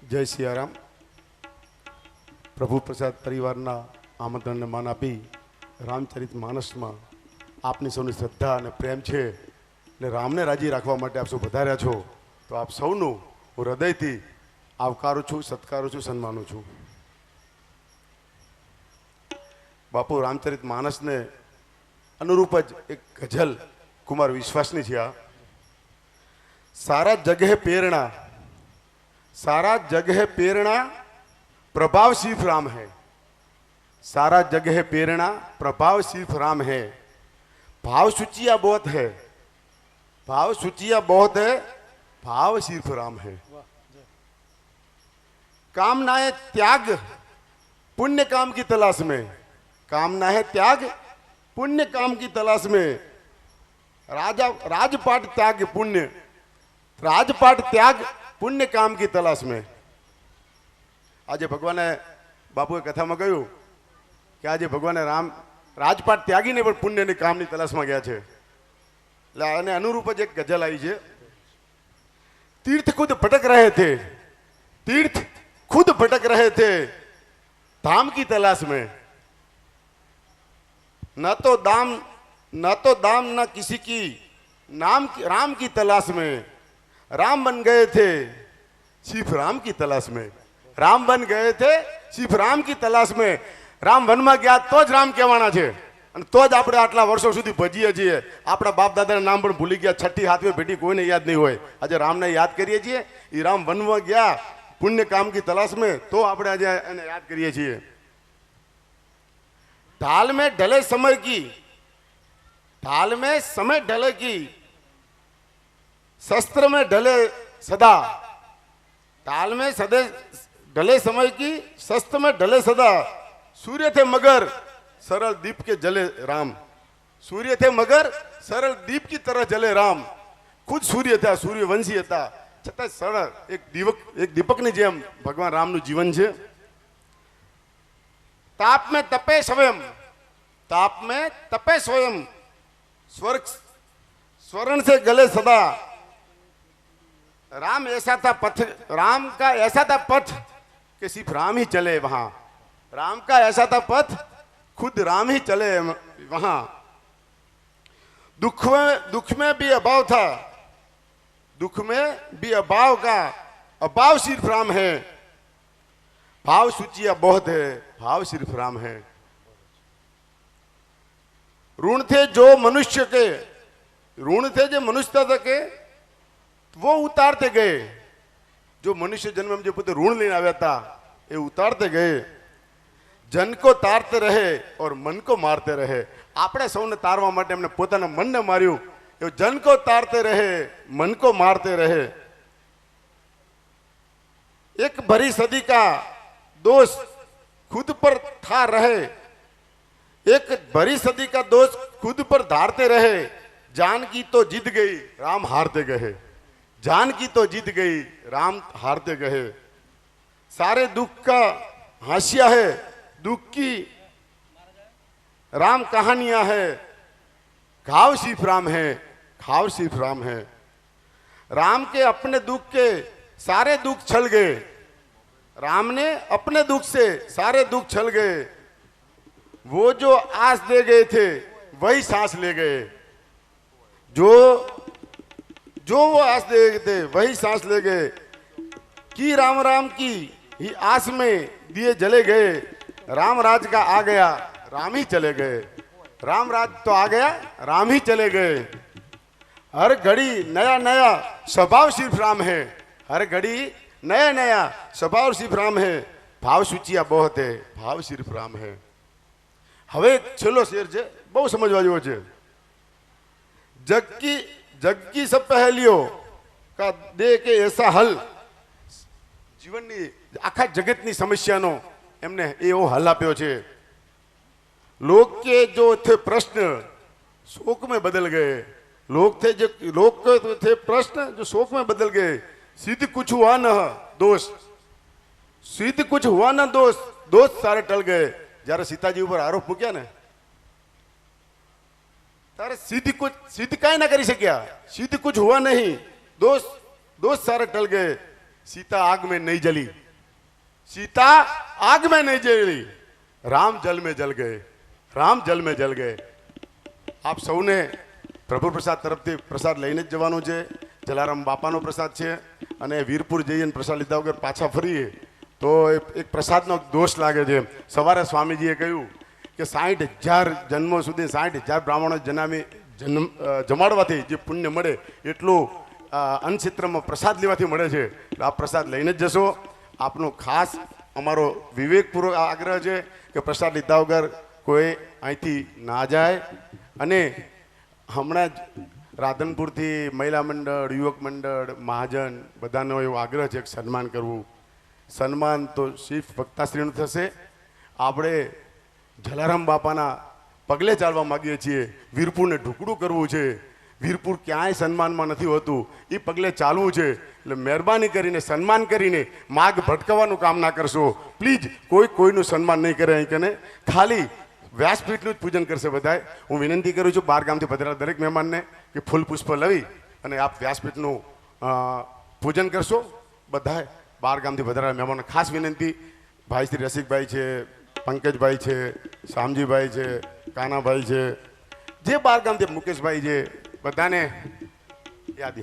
जय सियाराम। प्रभु प्रसाद परिवारना आमंत्रण ने मान आपी रामचरित मानस में आपनी सौनी श्रद्धा और प्रेम है ने रामने राजी राखवा माटे आप सौ पधार्या छो तो आप सौनु हूँ हृदयथी आवकारू छूँ, सत्कारू छूँ, सन्मानु छूँ। बापू रामचरित मानस ने अनुरूप ज एक गजल कुमार विश्वासनी छे। आ सारा जगह प्रेरणा, सारा जगह प्रेरणा प्रभाव सिर्फ राम है। सारा जगह प्रेरणा प्रभाव सिर्फ राम है। भाव सूचिया बहुत है, भाव सूचिया बहुत है, भाव सिर्फ राम है। कामना है त्याग पुण्य काम की तलाश में, कामना है त्याग पुण्य काम की तलाश में। राजा राजपाट त्याग पुण्य, राजपाट त्याग पुण्य काम की तलाश में। आज भगवान बापू कथा में कहू कि आज भगवान राम राजपाट त्यागी ने पुण्य ने काम की तलाश में गया है। अनुरूप ज एक गजल आई है। तीर्थ खुद भटक रहे थे, तीर्थ खुद भटक रहे थे धाम की तलाश में। न तो दाम न किसी की नाम राम की तलाश में। राम बन गए थे सिर्फ राम की तलाश में, राम बन गए थे सिर्फ राम की तलाश में। राम वन में गया तो ज राम कहवाना छे अने तो ज आपणे आटला वर्षो सुधी भजीए छीए। आपણા बाप दादा नाम पण भूली गया, छठी हाथमी पेढ़ी कोईने याद नहीं होय। आज राम ने याद करीए छीए। ई राम वन में गया पुण्य काम की तलाश में तो आपणे आज एने याद करीए छीए। ढाल में ढले समय की, ढाल में समय ढले की, शस्त्र में ढले सदा। ढाल में सदे ढले समय की, शस्त्र में ढले सदा। सूर्य थे मगर सरल दीप के जले राम, सूर्य थे मगर सरल दीप की तरह जले राम। खुद सूर्य था, सूर्यवंशी था, छतां सरल एक दीपक ની જેમ ભગવાન રામનું જીવન છે। ताप में तपे स्वयं, ताप में तपे स्वयं, स्वर्ग स्वर्ण से गले सदा। राम ऐसा था पथ, राम का ऐसा था पथ कि सिर्फ राम ही चले वहां। राम का ऐसा था पथ खुद राम ही चले वहां। दुख में भी अभाव था, दुख में भी अभाव का अभाव सिर्फ राम है। भाव सूचिया बहुत है, भाव सिर्फ राम है। ऋण थे जो मनुष्य के, ऋण थे जो मनुष्यता के वो उतारते गए। जो मनुष्य जन्म में जो पोते ऋण लेने आया था ये उतारते गए। जन को तारते रहे और मन को मारते रहे। आपणे सौने तारवा माटे एमणे पोताना मन ने मार्यु। ये जन को तारते रहे, मन को मारते रहे। एक भरी सदी का दोष खुद पर था रहे, एक भरी सदी का दोष खुद पर धारते रहे। जान की तो जीत गई, राम हारते गए। जान की तो जीत गई, राम हारते गए। सारे दुख का हाशिया है, दुख की राम कहानियां है। घाव सिर्फ राम है, घाव सिर्फ राम है। राम के अपने दुख के सारे दुख छल गए। राम ने अपने दुख से सारे दुख छल गए। वो जो आस दे गए थे वही सांस ले गए। जो वो आस दे गए थे वही सांस ले गए। कि राम राम की ही आस में दिए जले गए। राम राज का आ गया, राम ही चले गए। राम राज तो आ गया, राम ही चले गए। हर घड़ी नया नया स्वभाव सिर्फ राम है। हर घड़ी नया नया स्वभाव सिर्फ राम है। भाव सूचिया बहुत है, भाव सिर्फ राम है। हवे छेल्लो शेर छे, बहु समझवा जेवो छे। जग की सब पहेलियों का दे के ऐसा हल। जीवननी आखा जगतनी समस्यानो एमने एवो हल आप्यो छे। लोग के जो थे प्रश्न शोक में बदल गए। लोग थे प्रश्न जो शोक में बदल गए। सिद्ध कुछ हुआ न दोष, सिद्ध कुछ हुआ न दोष, दोष सारे टल गए। जયારે सीताजी ऊपर आरोप मूक्या ने तारे सिद्ध काई ना करी सक्या। सिद्ध कुछ हुआ नहीं, दोष सारे टल गए। सीता आग में नहीं जली, सीता आग में नहीं जली, राम जल में जल गए, राम जल में जल गए. આપ સૌને પ્રભુ પ્રસાદ તરફથી પ્રસાદ લઈને જ જવાનું છે. જલારામ બાપાનો પ્રસાદ છે અને વીરપુર જઈને પ્રસાદ લીધા વગર પાછા ફરીએ તો એક પ્રસાદનો દોષ લાગે છે. સવારે સ્વામીજીએ કહ્યું કે 60,000 જન્મો સુધી 60,000 બ્રાહ્મણો જમાડવાથી જે પુણ્ય મળે એટલું અન્નક્ષેત્રમાં પ્રસાદ લેવાથી મળે છે. એટલે આ પ્રસાદ લઈને જ જશો. આપનો ખાસ અમારો વિવેકપૂર્વક આગ્રહ છે કે પ્રસાદ લીધા વગર કોઈ અહીંથી ના જાય. અને હમણાં જ રાધનપુરથી મહિલા મંડળ, યુવક મંડળ, મહાજન બધાનો એવો આગ્રહ છે કે સન્માન કરવું. સન્માન તો શિફ વક્તાશ્રીનું થશે. આપણે જલારામ બાપાના પગલે ચાલવા માગીએ છીએ. વીરપુરને ઢુકડું કરવું છે. વીરપુર ક્યાંય સન્માનમાં નથી હોતું, એ પગલે ચાલવું છે. એટલે મહેરબાની કરીને સન્માન કરીને માર્ગ ભટકાવવાનું કામ ના કરશો. પ્લીઝ કોઈનું સન્માન નહીં કરે. અહીં કને ખાલી વ્યાસપીઠનું જ પૂજન કરશે બધાય. હું વિનંતી કરું છું બહાર ગામથી પધારેલા દરેક મહેમાનને કે ફૂલ પુષ્પ લઈ અને આપ વ્યાસપીઠનું પૂજન કરશો. બધાય બહાર ગામથી પધારેલા મહેમાનો ખાસ વિનંતી, ભાઈ શ્રી રસિકભાઈ છે, પંકજભાઈ છે, શામજીભાઈ છે, કાનાભાઈ છે, જે બહાર ગામથી મુકેશભાઈ છે, બધાને યાદ